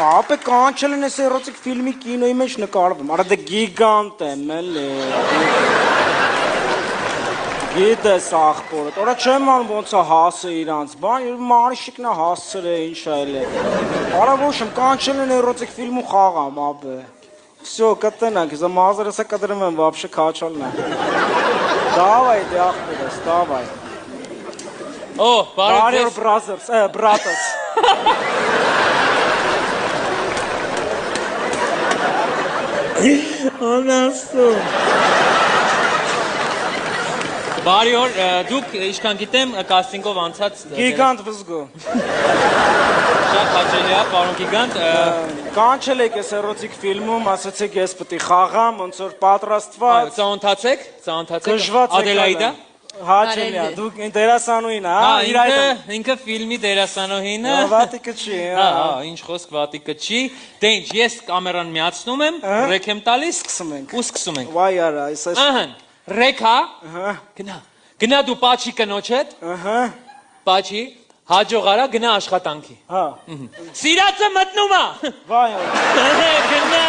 Ապե կանչել են այս էրոտիկ ֆիլմի կինոյի մեջ նկարվում, արա դե գիգանտ եմ, էլի։ Գիտես աղբորդ, օրա չեմ անում ոնց է հասը իրանց, բան մանիշիկն է հասցր է, ինչ է էլի։ Արա ոչ եմ, կանչել են էրոտիկ ֆիլմու խաղամ, ապե։ Всё, կտնանք, за մազերսը կտրում եմ, вообще քաչալն է։ Давай, դե աղբորս, давай։ Օ, բարև brothers, brothers։ Անաստո։ Բարի օր, դուք ինչքան գիտեմ կաստինգով անցած Գիգանտ վզգո։ Շատ հաճելի է, պարոն Գիգանտ։ Կանչել եք այս էրոտիկ ֆիլմում, ասացեք ես պետք է խաղամ, ոնց որ պատրաստված։ Ծանոթացեք, Ադելայդա։ Հաճելի է, դուք դերասանուհին, հա, իր այդ։ Ինքը ֆիլմի դերասանուհին է։ Վատիկը չի, հա։ Ինչ խոսք վատիկը չի։ Դե ինչ, ես կամերան միացնում եմ, ռեկ եմ տալիս, ու սկսում ենք։ Վայ արա, այս Ահն, ռեկ հա։ Գնա դու պաչի կնոջ հետ։ Պաչի, հաջող արա գնա աշխատանքի։ Հա։ Սիրածը մտնում է։ Վայ։ Գնա։